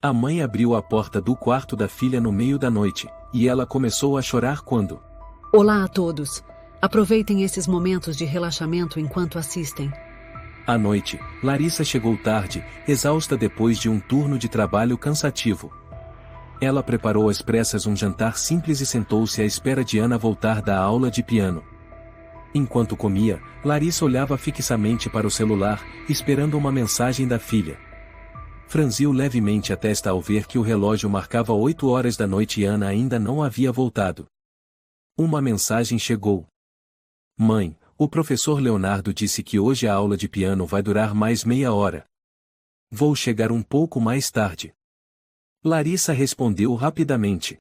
A mãe abriu a porta do quarto da filha no meio da noite, e ela começou a chorar quando... Olá a todos. Aproveitem esses momentos de relaxamento enquanto assistem. À noite, Larissa chegou tarde, exausta depois de um turno de trabalho cansativo. Ela preparou às pressas um jantar simples e sentou-se à espera de Ana voltar da aula de piano. Enquanto comia, Larissa olhava fixamente para o celular, esperando uma mensagem da filha. Franziu levemente a testa ao ver que o relógio marcava 8 horas da noite e Ana ainda não havia voltado. Uma mensagem chegou. Mãe, o professor Leonardo disse que hoje a aula de piano vai durar mais meia hora. Vou chegar um pouco mais tarde. Larissa respondeu rapidamente.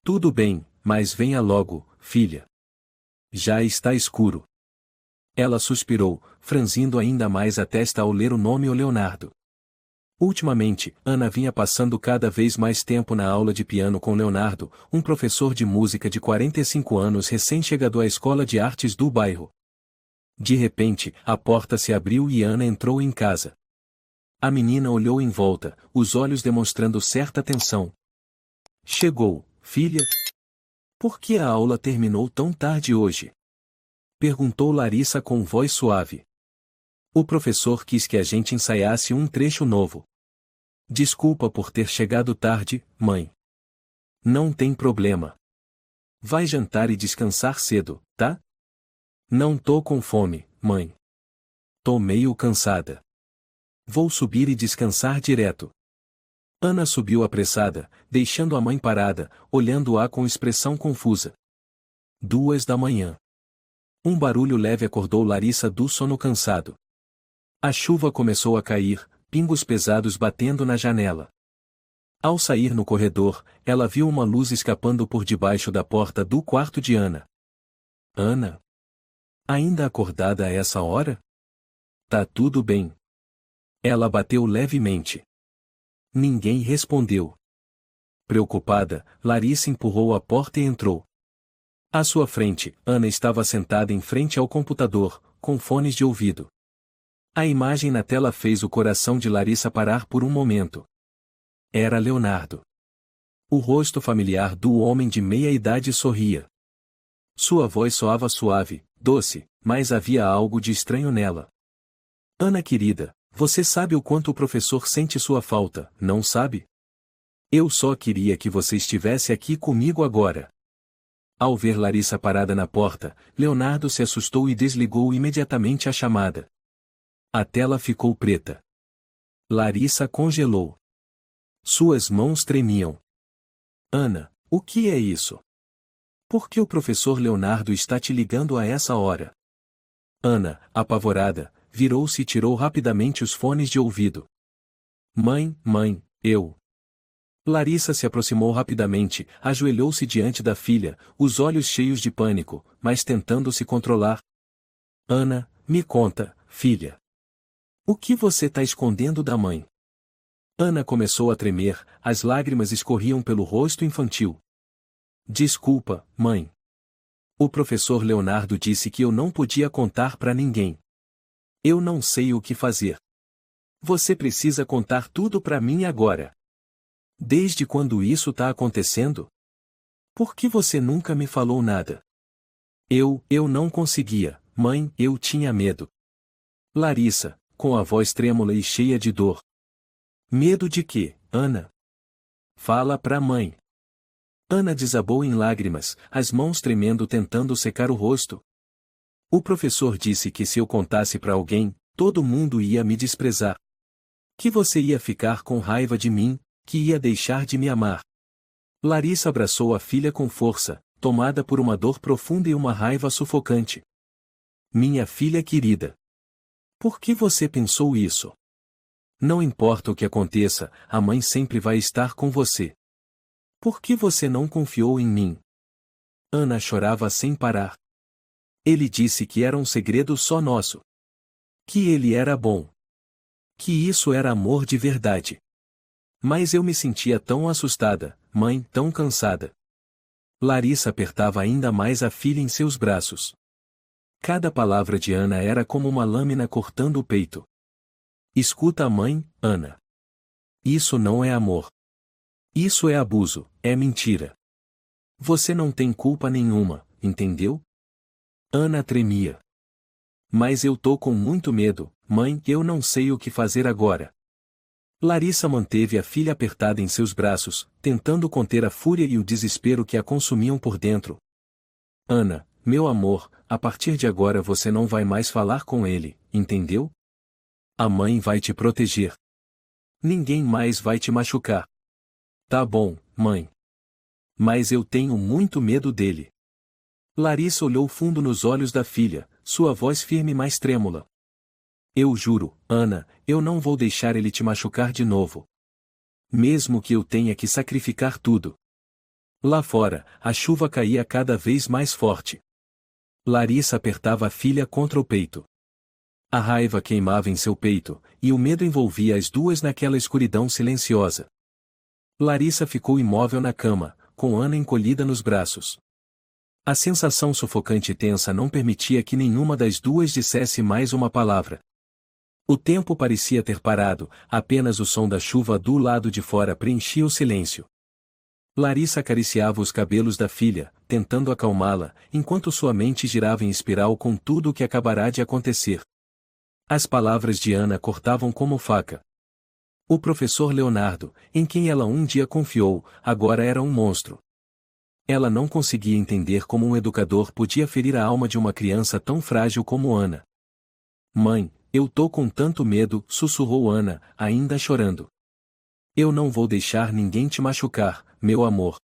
Tudo bem, mas venha logo, filha. Já está escuro. Ela suspirou, franzindo ainda mais a testa ao ler o nome Leonardo. Ultimamente, Ana vinha passando cada vez mais tempo na aula de piano com Leonardo, um professor de música de 45 anos recém-chegado à escola de artes do bairro. De repente, a porta se abriu e Ana entrou em casa. A menina olhou em volta, os olhos demonstrando certa tensão. Chegou, filha? Por que a aula terminou tão tarde hoje? Perguntou Larissa com voz suave. O professor quis que a gente ensaiasse um trecho novo. Desculpa por ter chegado tarde, mãe. Não tem problema. Vai jantar e descansar cedo, tá? Não tô com fome, mãe. Tô meio cansada. Vou subir e descansar direto. Ana subiu apressada, deixando a mãe parada, olhando-a com expressão confusa. 2 da manhã. Um barulho leve acordou Larissa do sono cansado. A chuva começou a cair, pingos pesados batendo na janela. Ao sair no corredor, ela viu uma luz escapando por debaixo da porta do quarto de Ana. Ana? Ainda acordada a essa hora? Tá tudo bem. Ela bateu levemente. Ninguém respondeu. Preocupada, Larissa empurrou a porta e entrou. À sua frente, Ana estava sentada em frente ao computador, com fones de ouvido. A imagem na tela fez o coração de Larissa parar por um momento. Era Leonardo. O rosto familiar do homem de meia-idade sorria. Sua voz soava suave, doce, mas havia algo de estranho nela. Ana querida, você sabe o quanto o professor sente sua falta, não sabe? Eu só queria que você estivesse aqui comigo agora. Ao ver Larissa parada na porta, Leonardo se assustou e desligou imediatamente a chamada. A tela ficou preta. Larissa congelou. Suas mãos tremiam. Ana, o que é isso? Por que o professor Leonardo está te ligando a essa hora? Ana, apavorada, virou-se e tirou rapidamente os fones de ouvido. Mãe, eu... Larissa se aproximou rapidamente, ajoelhou-se diante da filha, os olhos cheios de pânico, mas tentando se controlar. Ana, me conta, filha. O que você está escondendo da mãe? Ana começou a tremer, as lágrimas escorriam pelo rosto infantil. Desculpa, mãe. O professor Leonardo disse que eu não podia contar para ninguém. Eu não sei o que fazer. Você precisa contar tudo para mim agora. Desde quando isso está acontecendo? Por que você nunca me falou nada? Eu não conseguia, mãe, eu tinha medo. Larissa, com a voz trêmula e cheia de dor. Medo de quê, Ana? Fala pra mãe. Ana desabou em lágrimas, as mãos tremendo tentando secar o rosto. O professor disse que se eu contasse pra alguém, todo mundo ia me desprezar. Que você ia ficar com raiva de mim, que ia deixar de me amar. Larissa abraçou a filha com força, tomada por uma dor profunda e uma raiva sufocante. Minha filha querida. Por que você pensou isso? Não importa o que aconteça, a mãe sempre vai estar com você. Por que você não confiou em mim? Ana chorava sem parar. Ele disse que era um segredo só nosso. Que ele era bom. Que isso era amor de verdade. Mas eu me sentia tão assustada, mãe, tão cansada. Larissa apertava ainda mais a filha em seus braços. Cada palavra de Ana era como uma lâmina cortando o peito. Escuta a mãe, Ana. Isso não é amor. Isso é abuso, é mentira. Você não tem culpa nenhuma, entendeu? Ana tremia. Mas eu tô com muito medo, mãe, eu não sei o que fazer agora. Larissa manteve a filha apertada em seus braços, tentando conter a fúria e o desespero que a consumiam por dentro. Ana, meu amor, a partir de agora você não vai mais falar com ele, entendeu? A mãe vai te proteger. Ninguém mais vai te machucar. Tá bom, mãe. Mas eu tenho muito medo dele. Larissa olhou fundo nos olhos da filha, sua voz firme mas trêmula. Eu juro, Ana, eu não vou deixar ele te machucar de novo. Mesmo que eu tenha que sacrificar tudo. Lá fora, a chuva caía cada vez mais forte. Larissa apertava a filha contra o peito. A raiva queimava em seu peito, e o medo envolvia as duas naquela escuridão silenciosa. Larissa ficou imóvel na cama, com Ana encolhida nos braços. A sensação sufocante e tensa não permitia que nenhuma das duas dissesse mais uma palavra. O tempo parecia ter parado, apenas o som da chuva do lado de fora preenchia o silêncio. Larissa acariciava os cabelos da filha, tentando acalmá-la, enquanto sua mente girava em espiral com tudo o que acabará de acontecer. As palavras de Ana cortavam como faca. O professor Leonardo, em quem ela um dia confiou, agora era um monstro. Ela não conseguia entender como um educador podia ferir a alma de uma criança tão frágil como Ana. Mãe, eu tô com tanto medo, sussurrou Ana, ainda chorando. Eu não vou deixar ninguém te machucar, meu amor.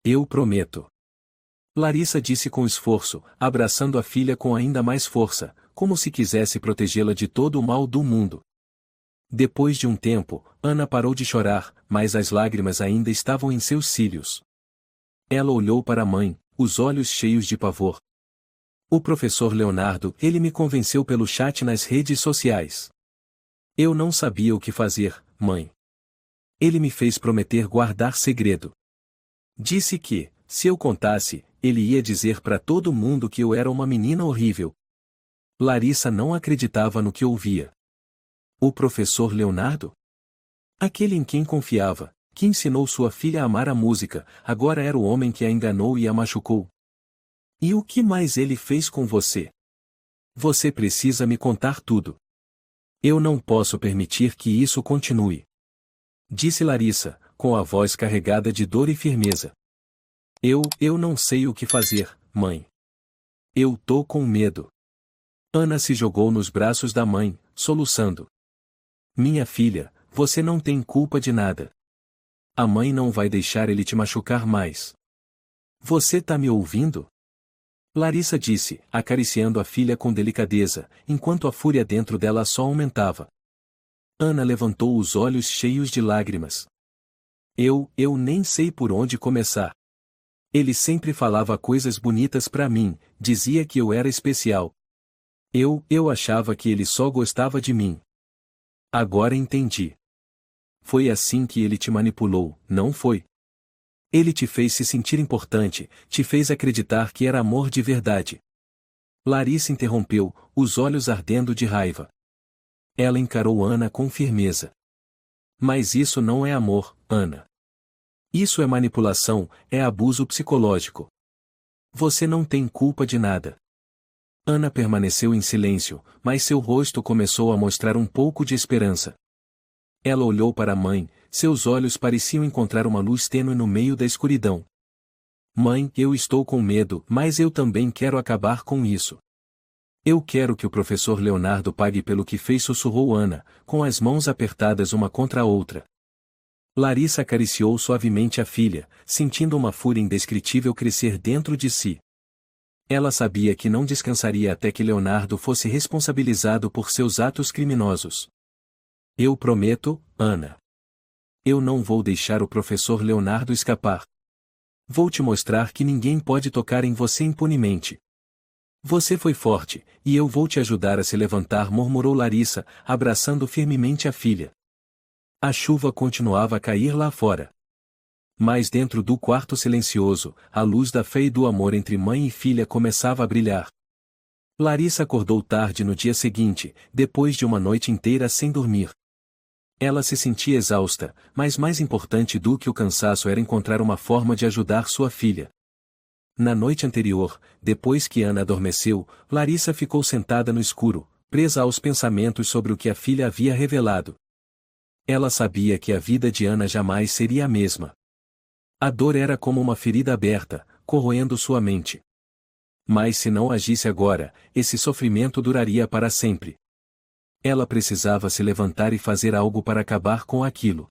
Eu prometo. Larissa disse com esforço, abraçando a filha com ainda mais força, como se quisesse protegê-la de todo o mal do mundo. Depois de um tempo, Ana parou de chorar, mas as lágrimas ainda estavam em seus cílios. Ela olhou para a mãe, os olhos cheios de pavor. O professor Leonardo, ele me convenceu pelo chat nas redes sociais. Eu não sabia o que fazer, mãe. Ele me fez prometer guardar segredo. Disse que, se eu contasse, ele ia dizer para todo mundo que eu era uma menina horrível. Larissa não acreditava no que ouvia. O professor Leonardo? Aquele em quem confiava, que ensinou sua filha a amar a música, agora era o homem que a enganou e a machucou. E o que mais ele fez com você? Você precisa me contar tudo. Eu não posso permitir que isso continue. Disse Larissa, com a voz carregada de dor e firmeza. Eu não sei o que fazer, mãe. Eu tô com medo. Ana se jogou nos braços da mãe, soluçando. Minha filha, você não tem culpa de nada. A mãe não vai deixar ele te machucar mais. Você tá me ouvindo? Larissa disse, acariciando a filha com delicadeza, enquanto a fúria dentro dela só aumentava. Ana levantou os olhos cheios de lágrimas. Eu nem sei por onde começar. Ele sempre falava coisas bonitas pra mim, dizia que eu era especial. Eu achava que ele só gostava de mim. Agora entendi. Foi assim que ele te manipulou, não foi? Ele te fez se sentir importante, te fez acreditar que era amor de verdade. Larissa interrompeu, os olhos ardendo de raiva. Ela encarou Ana com firmeza. Mas isso não é amor, Ana. Isso é manipulação, é abuso psicológico. Você não tem culpa de nada. Ana permaneceu em silêncio, mas seu rosto começou a mostrar um pouco de esperança. Ela olhou para a mãe, seus olhos pareciam encontrar uma luz tênue no meio da escuridão. Mãe, eu estou com medo, mas eu também quero acabar com isso. Eu quero que o professor Leonardo pague pelo que fez, sussurrou Ana, com as mãos apertadas uma contra a outra. Larissa acariciou suavemente a filha, sentindo uma fúria indescritível crescer dentro de si. Ela sabia que não descansaria até que Leonardo fosse responsabilizado por seus atos criminosos. Eu prometo, Ana. Eu não vou deixar o professor Leonardo escapar. Vou te mostrar que ninguém pode tocar em você impunemente. Você foi forte, e eu vou te ajudar a se levantar, murmurou Larissa, abraçando firmemente a filha. A chuva continuava a cair lá fora. Mas dentro do quarto silencioso, a luz da fé e do amor entre mãe e filha começava a brilhar. Larissa acordou tarde no dia seguinte, depois de uma noite inteira sem dormir. Ela se sentia exausta, mas mais importante do que o cansaço era encontrar uma forma de ajudar sua filha. Na noite anterior, depois que Ana adormeceu, Larissa ficou sentada no escuro, presa aos pensamentos sobre o que a filha havia revelado. Ela sabia que a vida de Ana jamais seria a mesma. A dor era como uma ferida aberta, corroendo sua mente. Mas se não agisse agora, esse sofrimento duraria para sempre. Ela precisava se levantar e fazer algo para acabar com aquilo.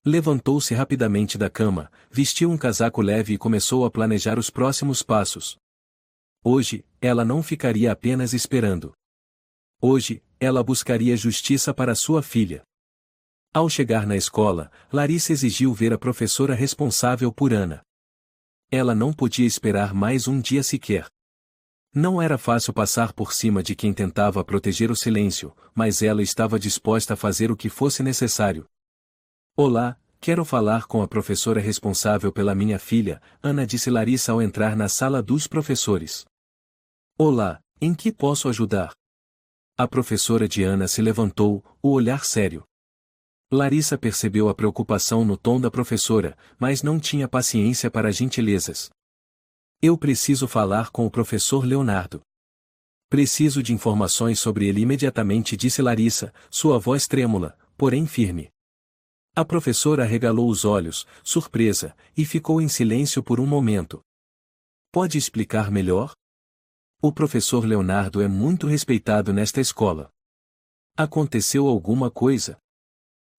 Levantou-se rapidamente da cama, vestiu um casaco leve e começou a planejar os próximos passos. Hoje, ela não ficaria apenas esperando. Hoje, ela buscaria justiça para sua filha. Ao chegar na escola, Larissa exigiu ver a professora responsável por Ana. Ela não podia esperar mais um dia sequer. Não era fácil passar por cima de quem tentava proteger o silêncio, mas ela estava disposta a fazer o que fosse necessário. Olá, quero falar com a professora responsável pela minha filha, Ana, disse Larissa ao entrar na sala dos professores. Olá, em que posso ajudar? A professora de Ana se levantou, o olhar sério. Larissa percebeu a preocupação no tom da professora, mas não tinha paciência para gentilezas. Eu preciso falar com o professor Leonardo. Preciso de informações sobre ele imediatamente, disse Larissa, sua voz trêmula, porém firme. A professora arregalou os olhos, surpresa, e ficou em silêncio por um momento. Pode explicar melhor? O professor Leonardo é muito respeitado nesta escola. Aconteceu alguma coisa?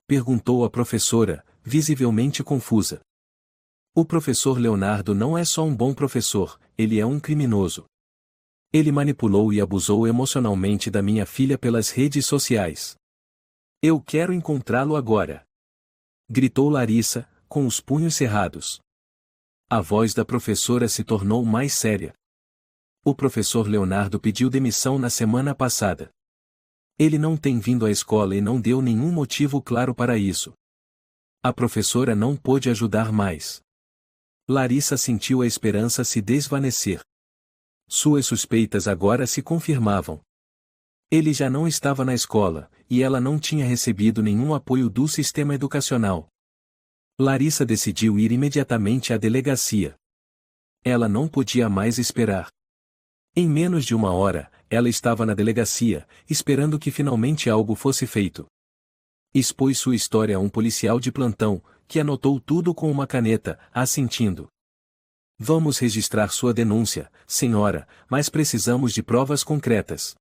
Perguntou a professora, visivelmente confusa. O professor Leonardo não é só um bom professor, ele é um criminoso. Ele manipulou e abusou emocionalmente da minha filha pelas redes sociais. Eu quero encontrá-lo agora. Gritou Larissa, com os punhos cerrados. A voz da professora se tornou mais séria. O professor Leonardo pediu demissão na semana passada. Ele não tem vindo à escola e não deu nenhum motivo claro para isso. A professora não pôde ajudar mais. Larissa sentiu a esperança se desvanecer. Suas suspeitas agora se confirmavam. Ele já não estava na escola, e ela não tinha recebido nenhum apoio do sistema educacional. Larissa decidiu ir imediatamente à delegacia. Ela não podia mais esperar. Em menos de uma hora, ela estava na delegacia, esperando que finalmente algo fosse feito. Expôs sua história a um policial de plantão, que anotou tudo com uma caneta, assentindo. Vamos registrar sua denúncia, senhora, mas precisamos de provas concretas.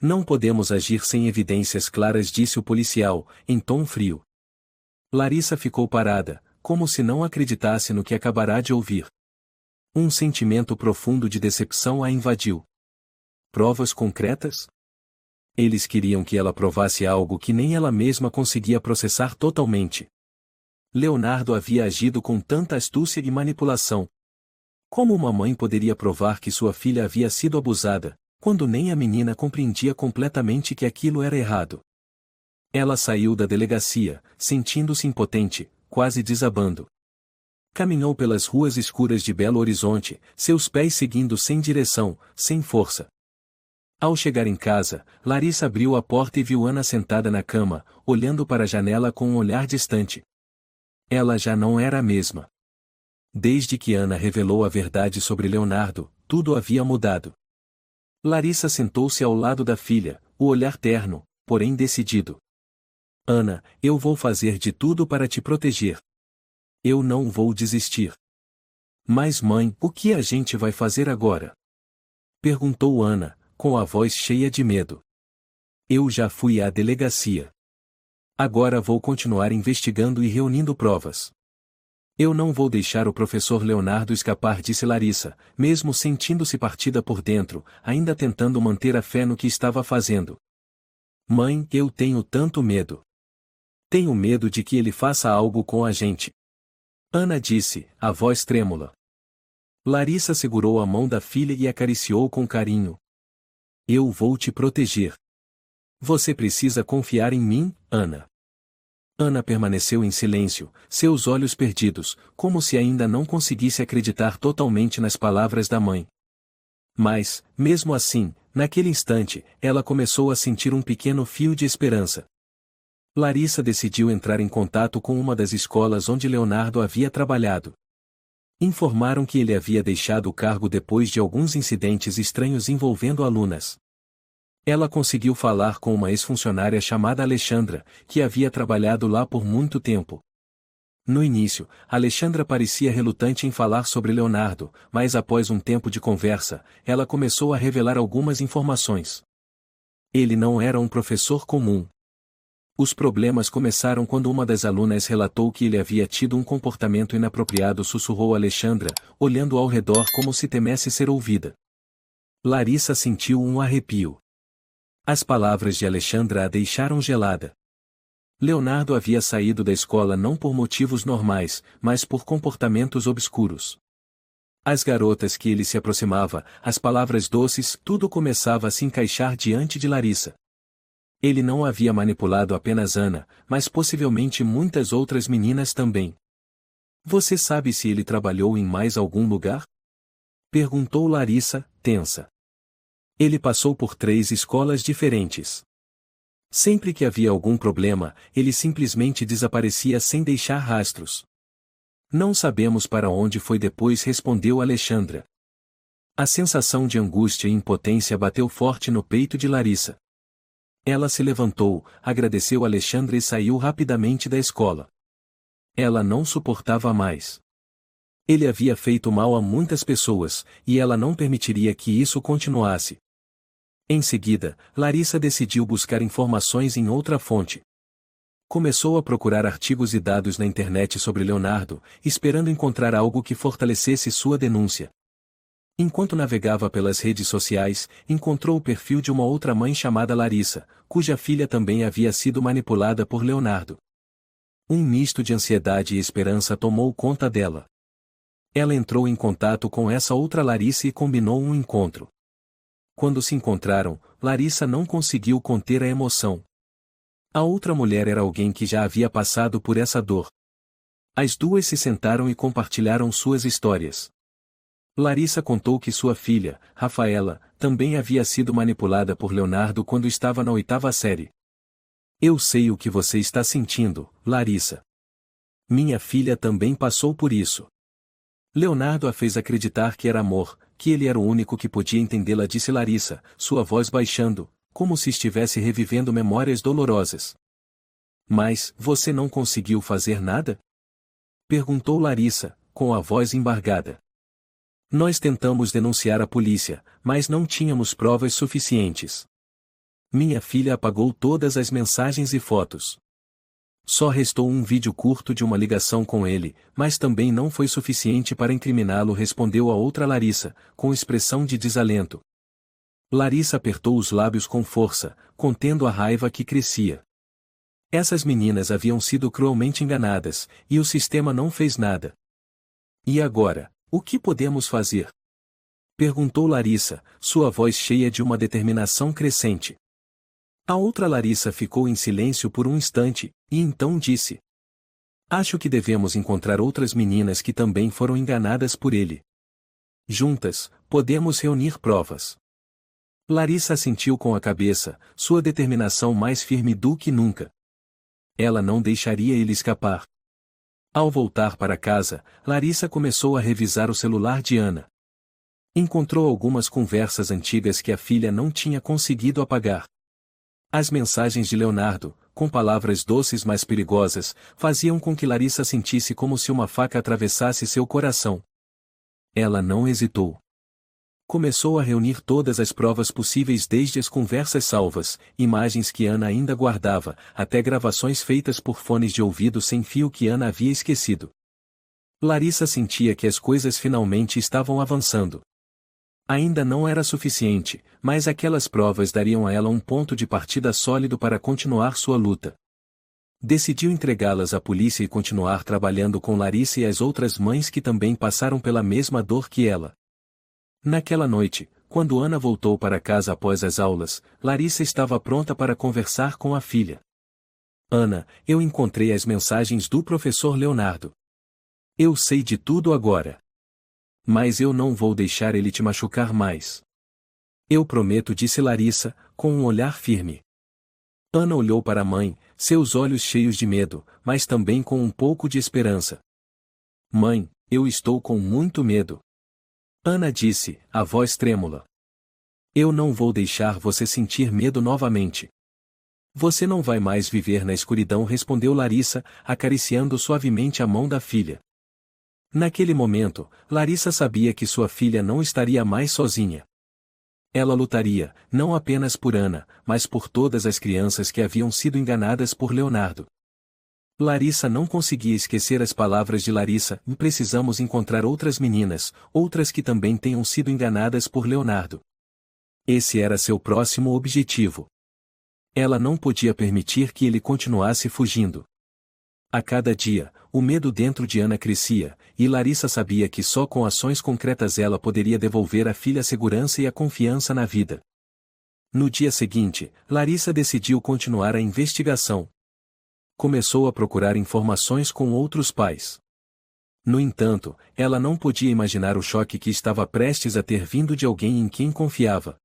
Não podemos agir sem evidências claras, disse o policial, em tom frio. Larissa ficou parada, como se não acreditasse no que acabará de ouvir. Um sentimento profundo de decepção a invadiu. Provas concretas? Eles queriam que ela provasse algo que nem ela mesma conseguia processar totalmente. Leonardo havia agido com tanta astúcia e manipulação. Como uma mãe poderia provar que sua filha havia sido abusada, quando nem a menina compreendia completamente que aquilo era errado? Ela saiu da delegacia, sentindo-se impotente, quase desabando. Caminhou pelas ruas escuras de Belo Horizonte, seus pés seguindo sem direção, sem força. Ao chegar em casa, Larissa abriu a porta e viu Ana sentada na cama, olhando para a janela com um olhar distante. Ela já não era a mesma. Desde que Ana revelou a verdade sobre Leonardo, tudo havia mudado. Larissa sentou-se ao lado da filha, o olhar terno, porém decidido. Ana, eu vou fazer de tudo para te proteger. Eu não vou desistir. Mas mãe, o que a gente vai fazer agora? Perguntou Ana, com a voz cheia de medo. Eu já fui à delegacia. Agora vou continuar investigando e reunindo provas. Eu não vou deixar o professor Leonardo escapar, disse Larissa, mesmo sentindo-se partida por dentro, ainda tentando manter a fé no que estava fazendo. Mãe, eu tenho tanto medo. Tenho medo de que ele faça algo com a gente. Ana disse, a voz trêmula. Larissa segurou a mão da filha e acariciou com carinho. Eu vou te proteger. Você precisa confiar em mim, Ana. Ana permaneceu em silêncio, seus olhos perdidos, como se ainda não conseguisse acreditar totalmente nas palavras da mãe. Mas, mesmo assim, naquele instante, ela começou a sentir um pequeno fio de esperança. Larissa decidiu entrar em contato com uma das escolas onde Leonardo havia trabalhado. Informaram que ele havia deixado o cargo depois de alguns incidentes estranhos envolvendo alunas. Ela conseguiu falar com uma ex-funcionária chamada Alexandra, que havia trabalhado lá por muito tempo. No início, Alexandra parecia relutante em falar sobre Leonardo, mas após um tempo de conversa, ela começou a revelar algumas informações. Ele não era um professor comum. Os problemas começaram quando uma das alunas relatou que ele havia tido um comportamento inapropriado, sussurrou Alexandra, olhando ao redor como se temesse ser ouvida. Larissa sentiu um arrepio. As palavras de Alexandra a deixaram gelada. Leonardo havia saído da escola não por motivos normais, mas por comportamentos obscuros. As garotas que ele se aproximava, as palavras doces, tudo começava a se encaixar diante de Larissa. Ele não havia manipulado apenas Ana, mas possivelmente muitas outras meninas também. Você sabe se ele trabalhou em mais algum lugar? Perguntou Larissa, tensa. Ele passou por 3 escolas diferentes. Sempre que havia algum problema, ele simplesmente desaparecia sem deixar rastros. Não sabemos para onde foi depois, respondeu Alexandra. A sensação de angústia e impotência bateu forte no peito de Larissa. Ela se levantou, agradeceu Alexandra e saiu rapidamente da escola. Ela não suportava mais. Ele havia feito mal a muitas pessoas, e ela não permitiria que isso continuasse. Em seguida, Larissa decidiu buscar informações em outra fonte. Começou a procurar artigos e dados na internet sobre Leonardo, esperando encontrar algo que fortalecesse sua denúncia. Enquanto navegava pelas redes sociais, encontrou o perfil de uma outra mãe chamada Larissa, cuja filha também havia sido manipulada por Leonardo. Um misto de ansiedade e esperança tomou conta dela. Ela entrou em contato com essa outra Larissa e combinou um encontro. Quando se encontraram, Larissa não conseguiu conter a emoção. A outra mulher era alguém que já havia passado por essa dor. As duas se sentaram e compartilharam suas histórias. Larissa contou que sua filha, Rafaela, também havia sido manipulada por Leonardo quando estava na 8ª série. Eu sei o que você está sentindo, Larissa. Minha filha também passou por isso. Leonardo a fez acreditar que era amor, que ele era o único que podia entendê-la, disse Larissa, sua voz baixando, como se estivesse revivendo memórias dolorosas. Mas, você não conseguiu fazer nada? Perguntou Larissa, com a voz embargada. Nós tentamos denunciar a polícia, mas não tínhamos provas suficientes. Minha filha apagou todas as mensagens e fotos. Só restou um vídeo curto de uma ligação com ele, mas também não foi suficiente para incriminá-lo, respondeu a outra Larissa, com expressão de desalento. Larissa apertou os lábios com força, contendo a raiva que crescia. Essas meninas haviam sido cruelmente enganadas, e o sistema não fez nada. E agora, o que podemos fazer? Perguntou Larissa, sua voz cheia de uma determinação crescente. A outra Larissa ficou em silêncio por um instante, e então disse: Acho que devemos encontrar outras meninas que também foram enganadas por ele. Juntas, podemos reunir provas. Larissa assentiu com a cabeça, sua determinação mais firme do que nunca. Ela não deixaria ele escapar. Ao voltar para casa, Larissa começou a revisar o celular de Ana. Encontrou algumas conversas antigas que a filha não tinha conseguido apagar. As mensagens de Leonardo, com palavras doces mas perigosas, faziam com que Larissa sentisse como se uma faca atravessasse seu coração. Ela não hesitou. Começou a reunir todas as provas possíveis, desde as conversas salvas, imagens que Ana ainda guardava, até gravações feitas por fones de ouvido sem fio que Ana havia esquecido. Larissa sentia que as coisas finalmente estavam avançando. Ainda não era suficiente, mas aquelas provas dariam a ela um ponto de partida sólido para continuar sua luta. Decidiu entregá-las à polícia e continuar trabalhando com Larissa e as outras mães que também passaram pela mesma dor que ela. Naquela noite, quando Ana voltou para casa após as aulas, Larissa estava pronta para conversar com a filha. Ana, eu encontrei as mensagens do professor Leonardo. Eu sei de tudo agora. Mas eu não vou deixar ele te machucar mais. Eu prometo, disse Larissa, com um olhar firme. Ana olhou para a mãe, seus olhos cheios de medo, mas também com um pouco de esperança. Mãe, eu estou com muito medo. Ana disse, a voz trêmula. Eu não vou deixar você sentir medo novamente. Você não vai mais viver na escuridão, respondeu Larissa, acariciando suavemente a mão da filha. Naquele momento, Larissa sabia que sua filha não estaria mais sozinha. Ela lutaria, não apenas por Ana, mas por todas as crianças que haviam sido enganadas por Leonardo. Larissa não conseguia esquecer as palavras de Larissa, e precisamos encontrar outras meninas, outras que também tenham sido enganadas por Leonardo. Esse era seu próximo objetivo. Ela não podia permitir que ele continuasse fugindo. A cada dia, o medo dentro de Ana crescia, e Larissa sabia que só com ações concretas ela poderia devolver à filha a segurança e a confiança na vida. No dia seguinte, Larissa decidiu continuar a investigação. Começou a procurar informações com outros pais. No entanto, ela não podia imaginar o choque que estava prestes a ter vindo de alguém em quem confiava.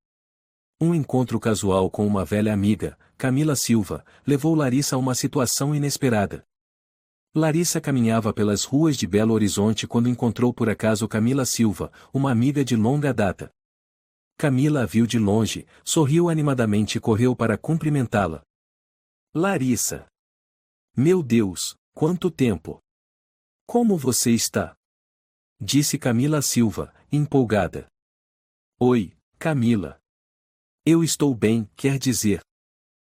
Um encontro casual com uma velha amiga, Camila Silva, levou Larissa a uma situação inesperada. Larissa caminhava pelas ruas de Belo Horizonte quando encontrou por acaso Camila Silva, uma amiga de longa data. Camila a viu de longe, sorriu animadamente e correu para cumprimentá-la. Larissa! Meu Deus, quanto tempo! Como você está? Disse Camila Silva, empolgada. Oi, Camila. Eu estou bem, quer dizer.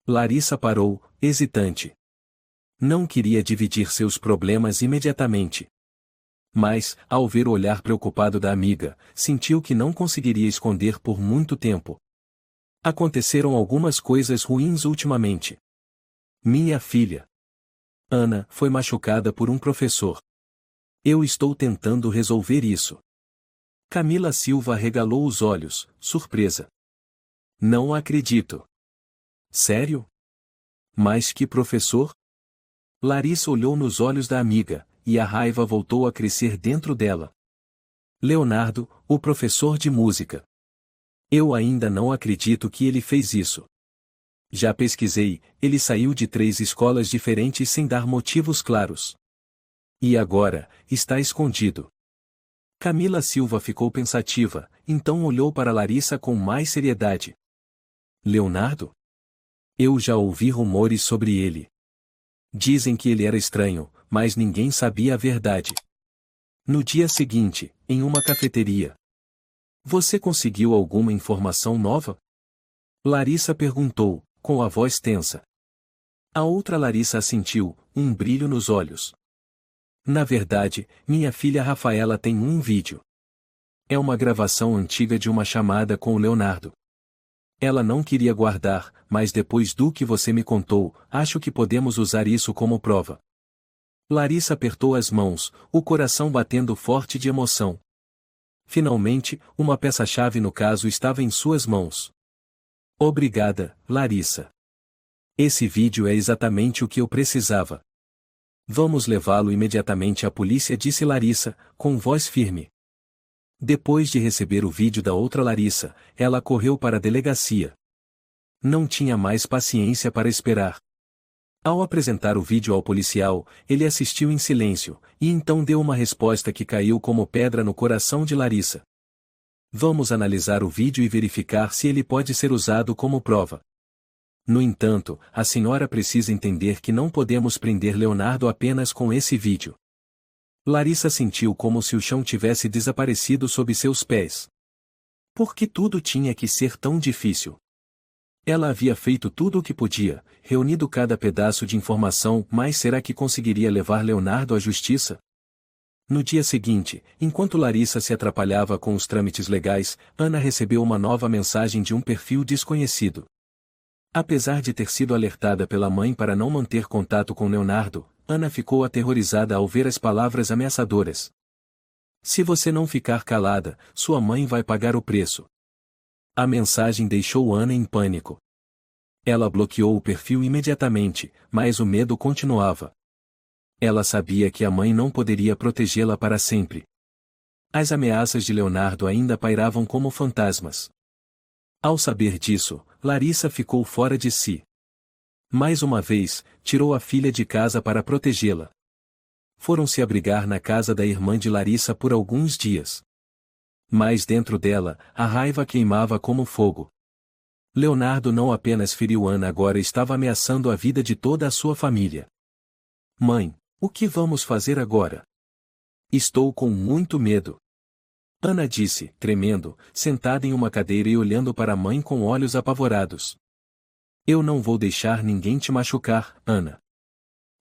Larissa parou, hesitante. Não queria dividir seus problemas imediatamente. Mas, ao ver o olhar preocupado da amiga, sentiu que não conseguiria esconder por muito tempo. Aconteceram algumas coisas ruins ultimamente. Minha filha, Ana, foi machucada por um professor. Eu estou tentando resolver isso. Camila Silva arregalou os olhos, surpresa. Não acredito. Sério? Mas que professor? Larissa olhou nos olhos da amiga, e a raiva voltou a crescer dentro dela. Leonardo, o professor de música. Eu ainda não acredito que ele fez isso. Já pesquisei, ele saiu de 3 escolas diferentes sem dar motivos claros. E agora, está escondido. Camila Silva ficou pensativa, então olhou para Larissa com mais seriedade. Leonardo? Eu já ouvi rumores sobre ele. Dizem que ele era estranho, mas ninguém sabia a verdade. No dia seguinte, em uma cafeteria. Você conseguiu alguma informação nova? Larissa perguntou, com a voz tensa. A outra Larissa assentiu, um brilho nos olhos. Na verdade, minha filha Rafaela tem um vídeo. É uma gravação antiga de uma chamada com o Leonardo. Ela não queria guardar, mas depois do que você me contou, acho que podemos usar isso como prova. Larissa apertou as mãos, o coração batendo forte de emoção. Finalmente, uma peça-chave no caso estava em suas mãos. Obrigada, Larissa. Esse vídeo é exatamente o que eu precisava. Vamos levá-lo imediatamente à polícia, disse Larissa, com voz firme. Depois de receber o vídeo da outra Larissa, ela correu para a delegacia. Não tinha mais paciência para esperar. Ao apresentar o vídeo ao policial, ele assistiu em silêncio, e então deu uma resposta que caiu como pedra no coração de Larissa. Vamos analisar o vídeo e verificar se ele pode ser usado como prova. No entanto, a senhora precisa entender que não podemos prender Leonardo apenas com esse vídeo. Larissa sentiu como se o chão tivesse desaparecido sob seus pés. Por que tudo tinha que ser tão difícil? Ela havia feito tudo o que podia, reunido cada pedaço de informação, mas será que conseguiria levar Leonardo à justiça? No dia seguinte, enquanto Larissa se atrapalhava com os trâmites legais, Ana recebeu uma nova mensagem de um perfil desconhecido. Apesar de ter sido alertada pela mãe para não manter contato com Leonardo, Ana ficou aterrorizada ao ver as palavras ameaçadoras. Se você não ficar calada, sua mãe vai pagar o preço. A mensagem deixou Ana em pânico. Ela bloqueou o perfil imediatamente, mas o medo continuava. Ela sabia que a mãe não poderia protegê-la para sempre. As ameaças de Leonardo ainda pairavam como fantasmas. Ao saber disso, Larissa ficou fora de si. Mais uma vez, tirou a filha de casa para protegê-la. Foram se abrigar na casa da irmã de Larissa por alguns dias. Mas dentro dela, a raiva queimava como fogo. Leonardo não apenas feriu Ana, agora estava ameaçando a vida de toda a sua família. Mãe, o que vamos fazer agora? Estou com muito medo. Ana disse, tremendo, sentada em uma cadeira e olhando para a mãe com olhos apavorados. Eu não vou deixar ninguém te machucar, Ana.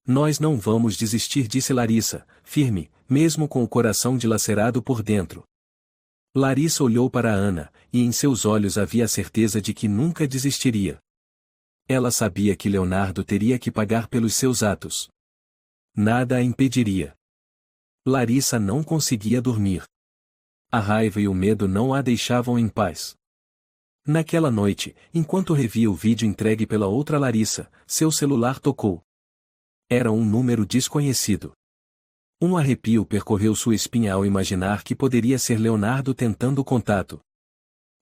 Nós não vamos desistir, disse Larissa, firme, mesmo com o coração dilacerado por dentro. Larissa olhou para Ana, e em seus olhos havia a certeza de que nunca desistiria. Ela sabia que Leonardo teria que pagar pelos seus atos. Nada a impediria. Larissa não conseguia dormir. A raiva e o medo não a deixavam em paz. Naquela noite, enquanto revia o vídeo entregue pela outra Larissa, seu celular tocou. Era um número desconhecido. Um arrepio percorreu sua espinha ao imaginar que poderia ser Leonardo tentando contato.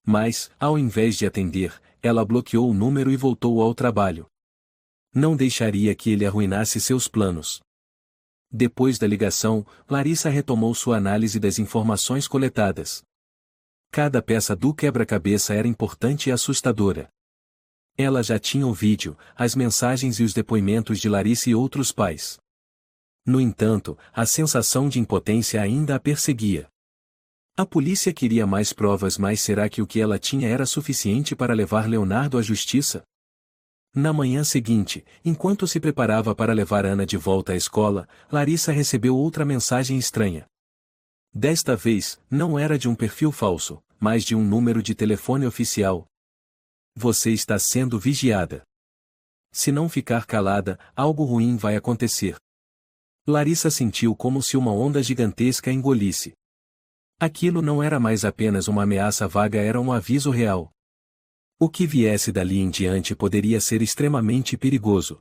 Mas, ao invés de atender, ela bloqueou o número e voltou ao trabalho. Não deixaria que ele arruinasse seus planos. Depois da ligação, Larissa retomou sua análise das informações coletadas. Cada peça do quebra-cabeça era importante e assustadora. Ela já tinha o vídeo, as mensagens e os depoimentos de Larissa e outros pais. No entanto, a sensação de impotência ainda a perseguia. A polícia queria mais provas, mas será que o que ela tinha era suficiente para levar Leonardo à justiça? Na manhã seguinte, enquanto se preparava para levar Ana de volta à escola, Larissa recebeu outra mensagem estranha. Desta vez, não era de um perfil falso, mas de um número de telefone oficial. Você está sendo vigiada. Se não ficar calada, algo ruim vai acontecer. Larissa sentiu como se uma onda gigantesca a engolisse. Aquilo não era mais apenas uma ameaça vaga, era um aviso real. O que viesse dali em diante poderia ser extremamente perigoso.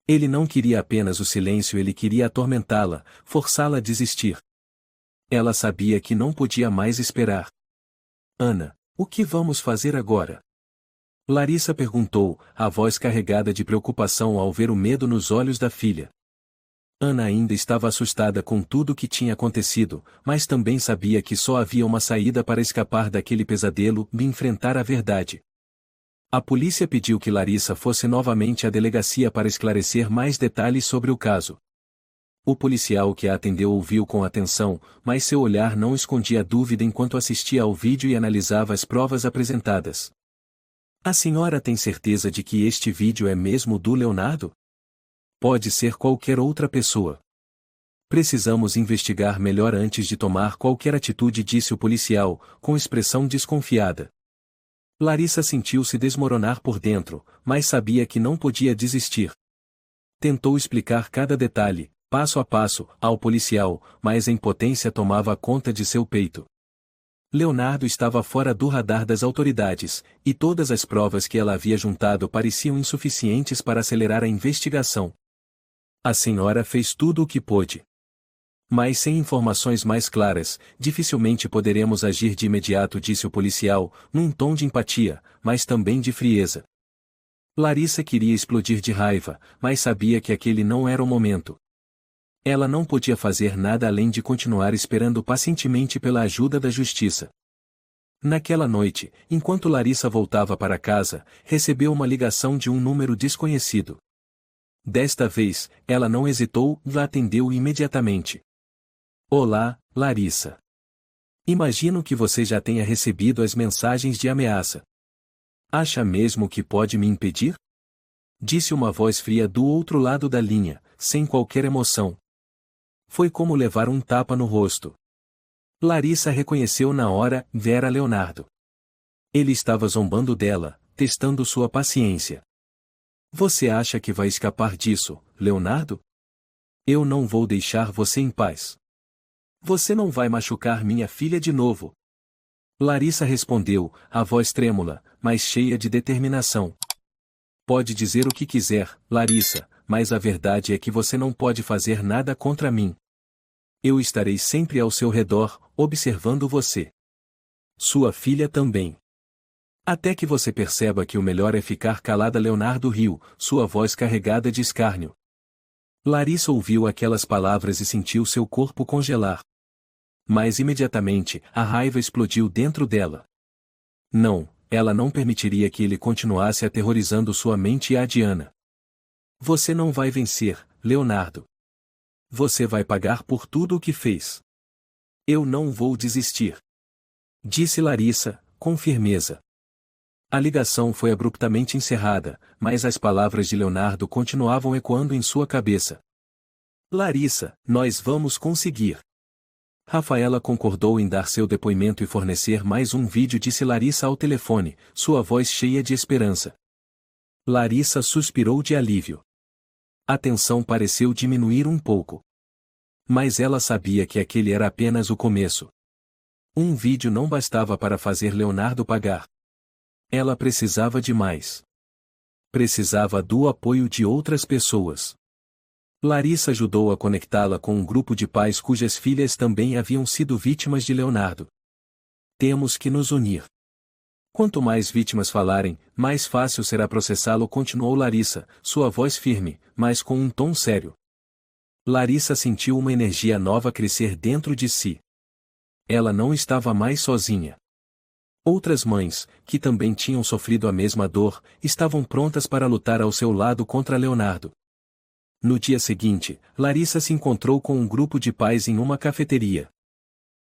Ele não queria apenas o silêncio, ele queria atormentá-la, forçá-la a desistir. Ela sabia que não podia mais esperar. Ana, o que vamos fazer agora? Larissa perguntou, a voz carregada de preocupação ao ver o medo nos olhos da filha. Ana ainda estava assustada com tudo o que tinha acontecido, mas também sabia que só havia uma saída para escapar daquele pesadelo e enfrentar a verdade. A polícia pediu que Larissa fosse novamente à delegacia para esclarecer mais detalhes sobre o caso. O policial que a atendeu ouviu com atenção, mas seu olhar não escondia dúvida enquanto assistia ao vídeo e analisava as provas apresentadas. A senhora tem certeza de que este vídeo é mesmo do Leonardo? Pode ser qualquer outra pessoa. Precisamos investigar melhor antes de tomar qualquer atitude, disse o policial, com expressão desconfiada. Larissa sentiu-se desmoronar por dentro, mas sabia que não podia desistir. Tentou explicar cada detalhe, passo a passo, ao policial, mas a impotência tomava conta de seu peito. Leonardo estava fora do radar das autoridades, e todas as provas que ela havia juntado pareciam insuficientes para acelerar a investigação. A senhora fez tudo o que pôde. Mas sem informações mais claras, dificilmente poderemos agir de imediato, disse o policial, num tom de empatia, mas também de frieza. Larissa queria explodir de raiva, mas sabia que aquele não era o momento. Ela não podia fazer nada além de continuar esperando pacientemente pela ajuda da justiça. Naquela noite, enquanto Larissa voltava para casa, recebeu uma ligação de um número desconhecido. Desta vez, ela não hesitou e a atendeu imediatamente. Olá, Larissa. Imagino que você já tenha recebido as mensagens de ameaça. Acha mesmo que pode me impedir? Disse uma voz fria do outro lado da linha, sem qualquer emoção. Foi como levar um tapa no rosto. Larissa reconheceu na hora, era Leonardo. Ele estava zombando dela, testando sua paciência. Você acha que vai escapar disso, Leonardo? Eu não vou deixar você em paz. Você não vai machucar minha filha de novo. Larissa respondeu, a voz trêmula, mas cheia de determinação. Pode dizer o que quiser, Larissa, mas a verdade é que você não pode fazer nada contra mim. Eu estarei sempre ao seu redor, observando você. Sua filha também. Até que você perceba que o melhor é ficar calada. Leonardo riu, sua voz carregada de escárnio. Larissa ouviu aquelas palavras e sentiu seu corpo congelar. Mas imediatamente, a raiva explodiu dentro dela. Não, ela não permitiria que ele continuasse aterrorizando sua mente e a Diana. Você não vai vencer, Leonardo. Você vai pagar por tudo o que fez. Eu não vou desistir. Disse Larissa, com firmeza. A ligação foi abruptamente encerrada, mas as palavras de Leonardo continuavam ecoando em sua cabeça. Larissa, nós vamos conseguir. Rafaela concordou em dar seu depoimento e fornecer mais um vídeo. Disse Larissa ao telefone, sua voz cheia de esperança. Larissa suspirou de alívio. A tensão pareceu diminuir um pouco. Mas ela sabia que aquele era apenas o começo. Um vídeo não bastava para fazer Leonardo pagar. Ela precisava de mais. Precisava do apoio de outras pessoas. Larissa ajudou a conectá-la com um grupo de pais cujas filhas também haviam sido vítimas de Leonardo. Temos que nos unir. Quanto mais vítimas falarem, mais fácil será processá-lo. Continuou Larissa, sua voz firme, mas com um tom sério. Larissa sentiu uma energia nova crescer dentro de si. Ela não estava mais sozinha. Outras mães, que também tinham sofrido a mesma dor, estavam prontas para lutar ao seu lado contra Leonardo. No dia seguinte, Larissa se encontrou com um grupo de pais em uma cafeteria.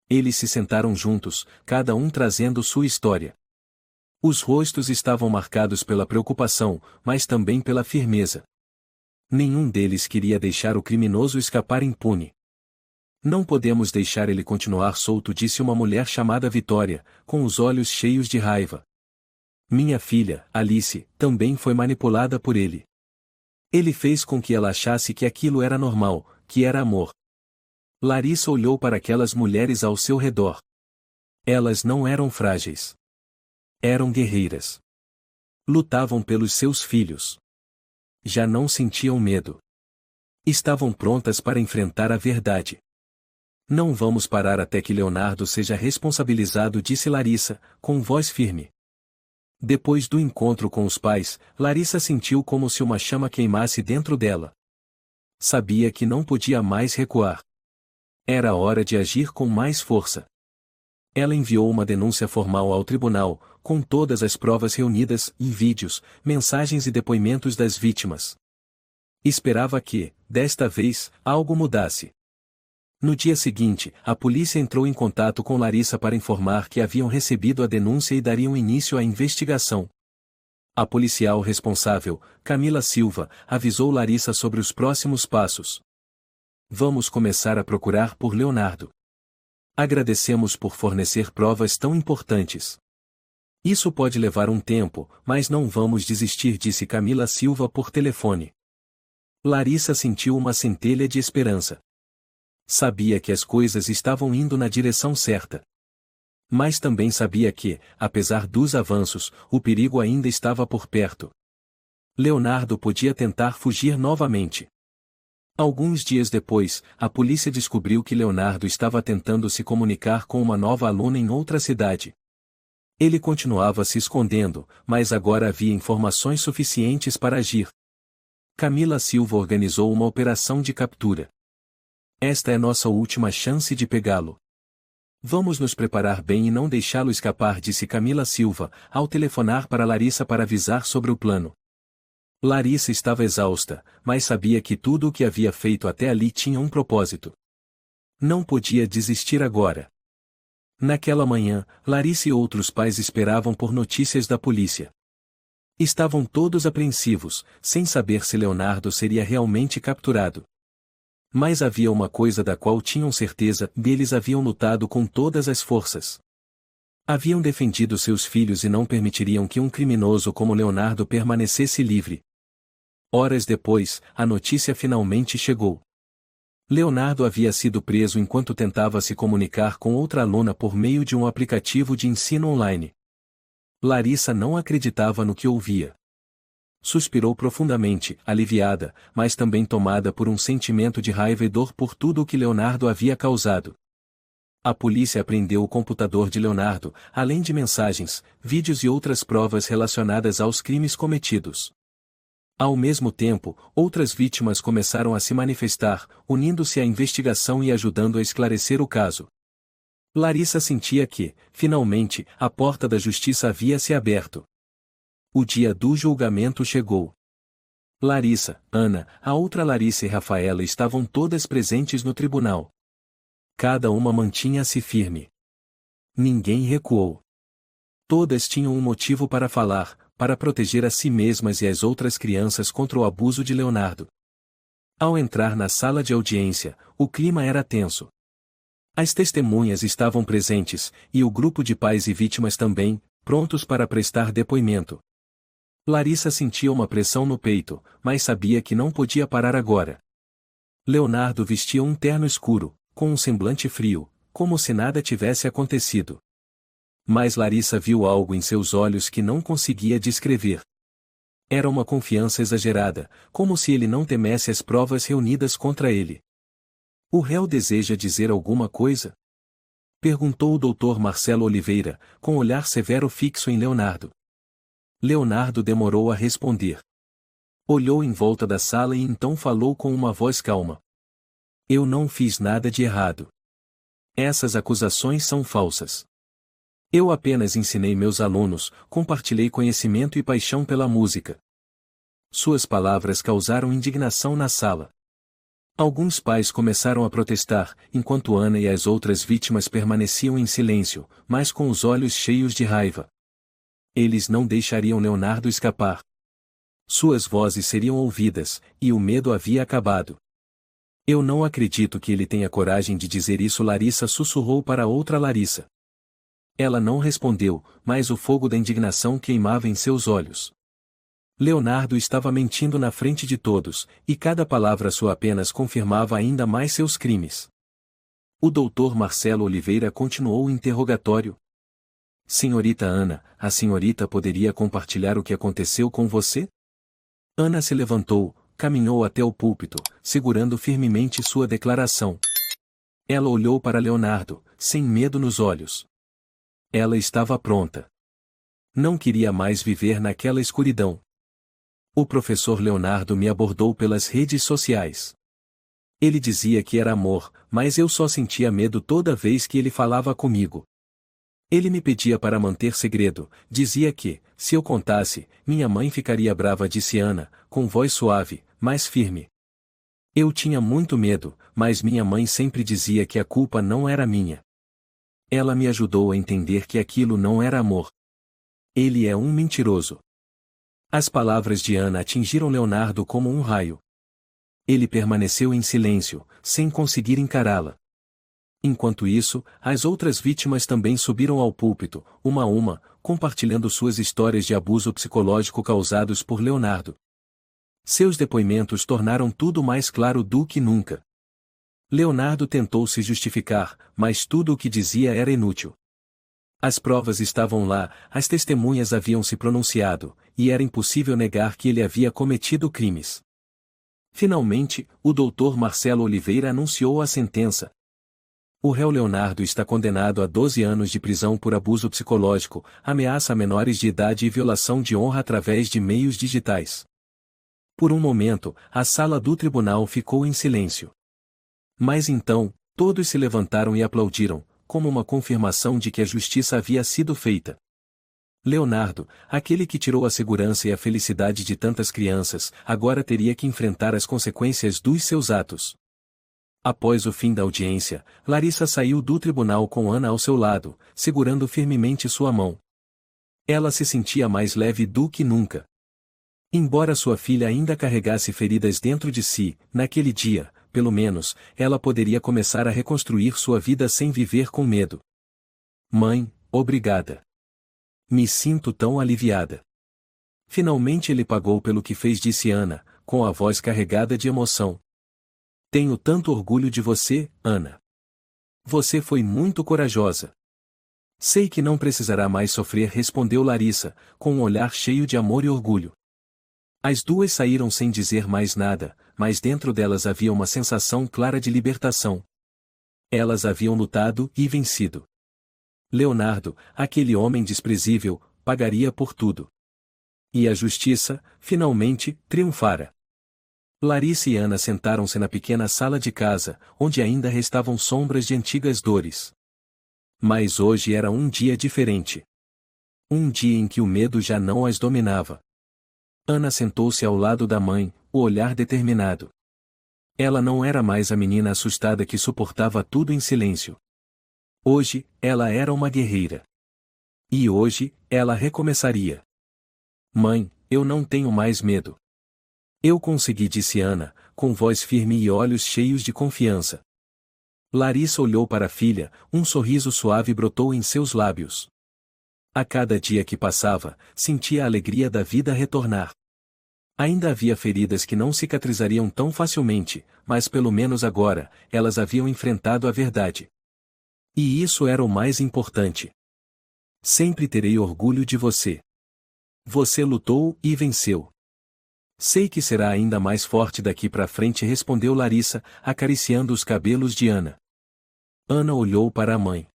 Eles se sentaram juntos, cada um trazendo sua história. Os rostos estavam marcados pela preocupação, mas também pela firmeza. Nenhum deles queria deixar o criminoso escapar impune. Não podemos deixar ele continuar solto, disse uma mulher chamada Vitória, com os olhos cheios de raiva. Minha filha, Alice, também foi manipulada por ele. Ele fez com que ela achasse que aquilo era normal, que era amor. Larissa olhou para aquelas mulheres ao seu redor. Elas não eram frágeis. Eram guerreiras. Lutavam pelos seus filhos. Já não sentiam medo. Estavam prontas para enfrentar a verdade. Não vamos parar até que Leonardo seja responsabilizado, disse Larissa, com voz firme. Depois do encontro com os pais, Larissa sentiu como se uma chama queimasse dentro dela. Sabia que não podia mais recuar. Era hora de agir com mais força. Ela enviou uma denúncia formal ao tribunal, com todas as provas reunidas, e vídeos, mensagens e depoimentos das vítimas. Esperava que, desta vez, algo mudasse. No dia seguinte, a polícia entrou em contato com Larissa para informar que haviam recebido a denúncia e dariam início à investigação. A policial responsável, Camila Silva, avisou Larissa sobre os próximos passos. Vamos começar a procurar por Leonardo. Agradecemos por fornecer provas tão importantes. Isso pode levar um tempo, mas não vamos desistir, disse Camila Silva por telefone. Larissa sentiu uma centelha de esperança. Sabia que as coisas estavam indo na direção certa. Mas também sabia que, apesar dos avanços, o perigo ainda estava por perto. Leonardo podia tentar fugir novamente. Alguns dias depois, a polícia descobriu que Leonardo estava tentando se comunicar com uma nova aluna em outra cidade. Ele continuava se escondendo, mas agora havia informações suficientes para agir. Camila Silva organizou uma operação de captura. Esta é nossa última chance de pegá-lo. Vamos nos preparar bem e não deixá-lo escapar, disse Camila Silva, ao telefonar para Larissa para avisar sobre o plano. Larissa estava exausta, mas sabia que tudo o que havia feito até ali tinha um propósito. Não podia desistir agora. Naquela manhã, Larissa e outros pais esperavam por notícias da polícia. Estavam todos apreensivos, sem saber se Leonardo seria realmente capturado. Mas havia uma coisa da qual tinham certeza: eles haviam lutado com todas as forças. Haviam defendido seus filhos e não permitiriam que um criminoso como Leonardo permanecesse livre. Horas depois, a notícia finalmente chegou. Leonardo havia sido preso enquanto tentava se comunicar com outra aluna por meio de um aplicativo de ensino online. Larissa não acreditava no que ouvia. Suspirou profundamente, aliviada, mas também tomada por um sentimento de raiva e dor por tudo o que Leonardo havia causado. A polícia apreendeu o computador de Leonardo, além de mensagens, vídeos e outras provas relacionadas aos crimes cometidos. Ao mesmo tempo, outras vítimas começaram a se manifestar, unindo-se à investigação e ajudando a esclarecer o caso. Larissa sentia que, finalmente, a porta da justiça havia se aberto. O dia do julgamento chegou. Larissa, Ana, a outra Larissa e Rafaela estavam todas presentes no tribunal. Cada uma mantinha-se firme. Ninguém recuou. Todas tinham um motivo para falar, para proteger a si mesmas e as outras crianças contra o abuso de Leonardo. Ao entrar na sala de audiência, o clima era tenso. As testemunhas estavam presentes, e o grupo de pais e vítimas também, prontos para prestar depoimento. Larissa sentia uma pressão no peito, mas sabia que não podia parar agora. Leonardo vestia um terno escuro, com um semblante frio, como se nada tivesse acontecido. Mas Larissa viu algo em seus olhos que não conseguia descrever. Era uma confiança exagerada, como se ele não temesse as provas reunidas contra ele. O réu deseja dizer alguma coisa? Perguntou o doutor Marcelo Oliveira, com olhar severo fixo em Leonardo. Leonardo demorou a responder. Olhou em volta da sala e então falou com uma voz calma. Eu não fiz nada de errado. Essas acusações são falsas. Eu apenas ensinei meus alunos, compartilhei conhecimento e paixão pela música. Suas palavras causaram indignação na sala. Alguns pais começaram a protestar, enquanto Ana e as outras vítimas permaneciam em silêncio, mas com os olhos cheios de raiva. Eles não deixariam Leonardo escapar. Suas vozes seriam ouvidas, e o medo havia acabado. Eu não acredito que ele tenha coragem de dizer isso, Larissa sussurrou para outra Larissa. Ela não respondeu, mas o fogo da indignação queimava em seus olhos. Leonardo estava mentindo na frente de todos, e cada palavra sua apenas confirmava ainda mais seus crimes. O doutor Marcelo Oliveira continuou o interrogatório. Senhorita Ana, a senhorita poderia compartilhar o que aconteceu com você? Ana se levantou, caminhou até o púlpito, segurando firmemente sua declaração. Ela olhou para Leonardo, sem medo nos olhos. Ela estava pronta. Não queria mais viver naquela escuridão. O professor Leonardo me abordou pelas redes sociais. Ele dizia que era amor, mas eu só sentia medo toda vez que ele falava comigo. Ele me pedia para manter segredo, dizia que, se eu contasse, minha mãe ficaria brava, disse Ana, com voz suave, mas firme. Eu tinha muito medo, mas minha mãe sempre dizia que a culpa não era minha. Ela me ajudou a entender que aquilo não era amor. Ele é um mentiroso. As palavras de Ana atingiram Leonardo como um raio. Ele permaneceu em silêncio, sem conseguir encará-la. Enquanto isso, as outras vítimas também subiram ao púlpito, uma a uma, compartilhando suas histórias de abuso psicológico causados por Leonardo. Seus depoimentos tornaram tudo mais claro do que nunca. Leonardo tentou se justificar, mas tudo o que dizia era inútil. As provas estavam lá, as testemunhas haviam se pronunciado, e era impossível negar que ele havia cometido crimes. Finalmente, o doutor Marcelo Oliveira anunciou a sentença. O réu Leonardo está condenado a 12 anos de prisão por abuso psicológico, ameaça a menores de idade e violação de honra através de meios digitais. Por um momento, a sala do tribunal ficou em silêncio. Mas então, todos se levantaram e aplaudiram, como uma confirmação de que a justiça havia sido feita. Leonardo, aquele que tirou a segurança e a felicidade de tantas crianças, agora teria que enfrentar as consequências dos seus atos. Após o fim da audiência, Larissa saiu do tribunal com Ana ao seu lado, segurando firmemente sua mão. Ela se sentia mais leve do que nunca. Embora sua filha ainda carregasse feridas dentro de si, naquele dia, pelo menos, ela poderia começar a reconstruir sua vida sem viver com medo. Mãe, obrigada. Me sinto tão aliviada. Finalmente ele pagou pelo que fez, disse Ana, com a voz carregada de emoção. Tenho tanto orgulho de você, Ana. Você foi muito corajosa. Sei que não precisará mais sofrer, respondeu Larissa, com um olhar cheio de amor e orgulho. As duas saíram sem dizer mais nada, mas dentro delas havia uma sensação clara de libertação. Elas haviam lutado e vencido. Leonardo, aquele homem desprezível, pagaria por tudo. E a justiça, finalmente, triunfara. Larissa e Ana sentaram-se na pequena sala de casa, onde ainda restavam sombras de antigas dores. Mas hoje era um dia diferente. Um dia em que o medo já não as dominava. Ana sentou-se ao lado da mãe, o olhar determinado. Ela não era mais a menina assustada que suportava tudo em silêncio. Hoje, ela era uma guerreira. E hoje, ela recomeçaria. Mãe, eu não tenho mais medo. Eu consegui, disse Ana, com voz firme e olhos cheios de confiança. Larissa olhou para a filha, um sorriso suave brotou em seus lábios. A cada dia que passava, sentia a alegria da vida retornar. Ainda havia feridas que não cicatrizariam tão facilmente, mas pelo menos agora, elas haviam enfrentado a verdade. E isso era o mais importante. Sempre terei orgulho de você. Você lutou e venceu. Sei que será ainda mais forte daqui para frente, respondeu Larissa, acariciando os cabelos de Ana. Ana olhou para a mãe.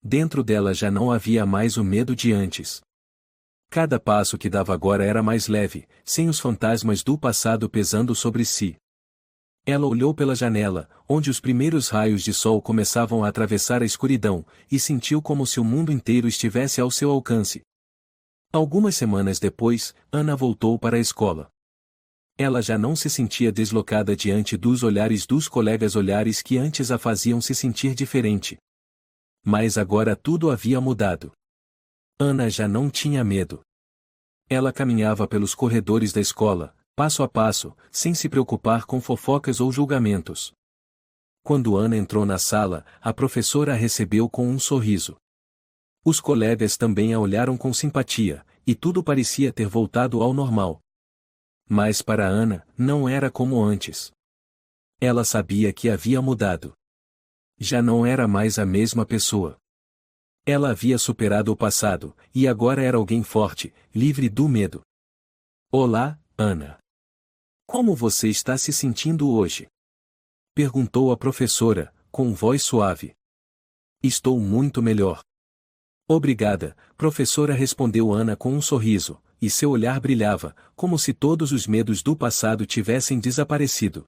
Dentro dela já não havia mais o medo de antes. Cada passo que dava agora era mais leve, sem os fantasmas do passado pesando sobre si. Ela olhou pela janela, onde os primeiros raios de sol começavam a atravessar a escuridão, e sentiu como se o mundo inteiro estivesse ao seu alcance. Algumas semanas depois, Ana voltou para a escola. Ela já não se sentia deslocada diante dos olhares dos colegas, olhares que antes a faziam se sentir diferente. Mas agora tudo havia mudado. Ana já não tinha medo. Ela caminhava pelos corredores da escola, passo a passo, sem se preocupar com fofocas ou julgamentos. Quando Ana entrou na sala, a professora a recebeu com um sorriso. Os colegas também a olharam com simpatia, e tudo parecia ter voltado ao normal. Mas para Ana, não era como antes. Ela sabia que havia mudado. Já não era mais a mesma pessoa. Ela havia superado o passado, e agora era alguém forte, livre do medo. Olá, Ana. Como você está se sentindo hoje? Perguntou a professora, com voz suave. Estou muito melhor. Obrigada, professora, respondeu Ana com um sorriso, e seu olhar brilhava, como se todos os medos do passado tivessem desaparecido.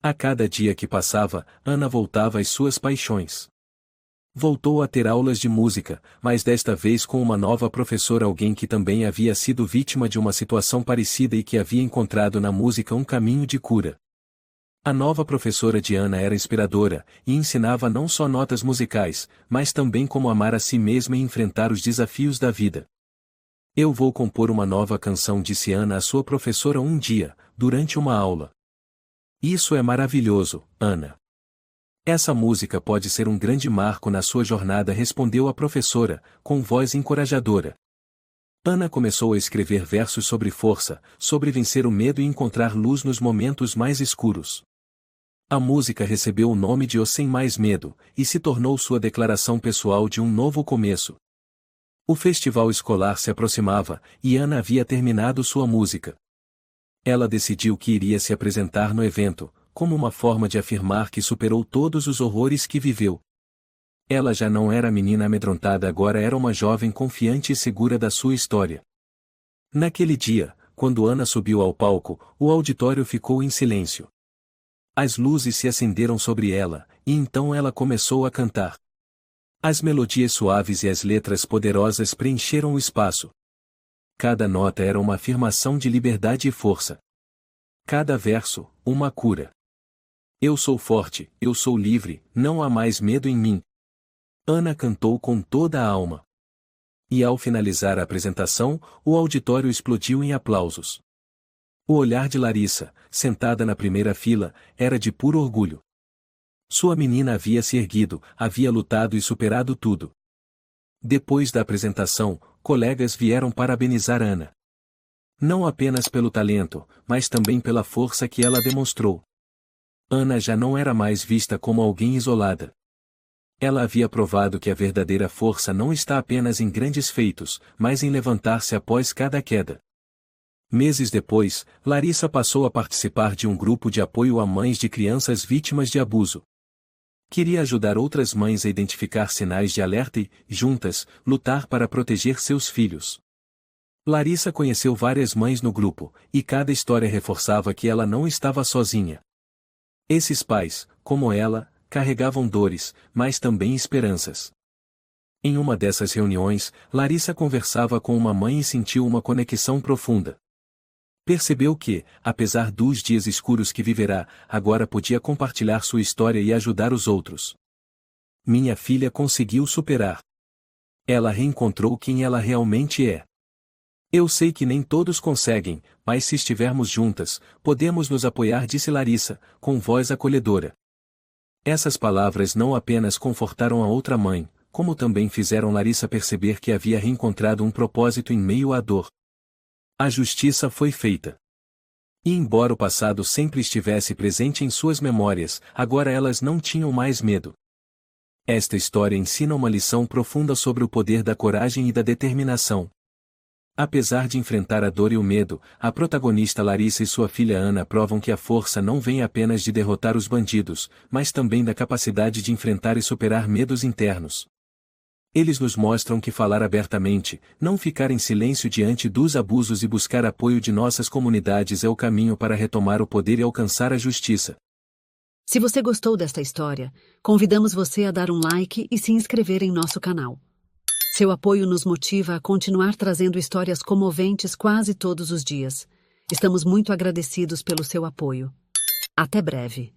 A cada dia que passava, Ana voltava às suas paixões. Voltou a ter aulas de música, mas desta vez com uma nova professora, alguém que também havia sido vítima de uma situação parecida e que havia encontrado na música um caminho de cura. A nova professora de Ana era inspiradora, e ensinava não só notas musicais, mas também como amar a si mesma e enfrentar os desafios da vida. Eu vou compor uma nova canção, disse Ana à sua professora um dia, durante uma aula. Isso é maravilhoso, Ana. Essa música pode ser um grande marco na sua jornada, respondeu a professora, com voz encorajadora. Ana começou a escrever versos sobre força, sobre vencer o medo e encontrar luz nos momentos mais escuros. A música recebeu o nome de O Sem Mais Medo, e se tornou sua declaração pessoal de um novo começo. O festival escolar se aproximava, e Ana havia terminado sua música. Ela decidiu que iria se apresentar no evento, como uma forma de afirmar que superou todos os horrores que viveu. Ela já não era a menina amedrontada, agora era uma jovem confiante e segura da sua história. Naquele dia, quando Ana subiu ao palco, o auditório ficou em silêncio. As luzes se acenderam sobre ela, e então ela começou a cantar. As melodias suaves e as letras poderosas preencheram o espaço. Cada nota era uma afirmação de liberdade e força. Cada verso, uma cura. Eu sou forte, eu sou livre, não há mais medo em mim. Ana cantou com toda a alma. E ao finalizar a apresentação, o auditório explodiu em aplausos. O olhar de Larissa, sentada na primeira fila, era de puro orgulho. Sua menina havia se erguido, havia lutado e superado tudo. Depois da apresentação, colegas vieram parabenizar Ana. Não apenas pelo talento, mas também pela força que ela demonstrou. Ana já não era mais vista como alguém isolada. Ela havia provado que a verdadeira força não está apenas em grandes feitos, mas em levantar-se após cada queda. Meses depois, Larissa passou a participar de um grupo de apoio a mães de crianças vítimas de abuso. Queria ajudar outras mães a identificar sinais de alerta e, juntas, lutar para proteger seus filhos. Larissa conheceu várias mães no grupo, e cada história reforçava que ela não estava sozinha. Esses pais, como ela, carregavam dores, mas também esperanças. Em uma dessas reuniões, Larissa conversava com uma mãe e sentiu uma conexão profunda. Percebeu que, apesar dos dias escuros que viverá, agora podia compartilhar sua história e ajudar os outros. Minha filha conseguiu superar. Ela reencontrou quem ela realmente é. Eu sei que nem todos conseguem, mas se estivermos juntas, podemos nos apoiar, disse Larissa, com voz acolhedora. Essas palavras não apenas confortaram a outra mãe, como também fizeram Larissa perceber que havia reencontrado um propósito em meio à dor. A justiça foi feita. E embora o passado sempre estivesse presente em suas memórias, agora elas não tinham mais medo. Esta história ensina uma lição profunda sobre o poder da coragem e da determinação. Apesar de enfrentar a dor e o medo, a protagonista Larissa e sua filha Ana provam que a força não vem apenas de derrotar os bandidos, mas também da capacidade de enfrentar e superar medos internos. Eles nos mostram que falar abertamente, não ficar em silêncio diante dos abusos e buscar apoio de nossas comunidades é o caminho para retomar o poder e alcançar a justiça. Se você gostou desta história, convidamos você a dar um like e se inscrever em nosso canal. Seu apoio nos motiva a continuar trazendo histórias comoventes quase todos os dias. Estamos muito agradecidos pelo seu apoio. Até breve.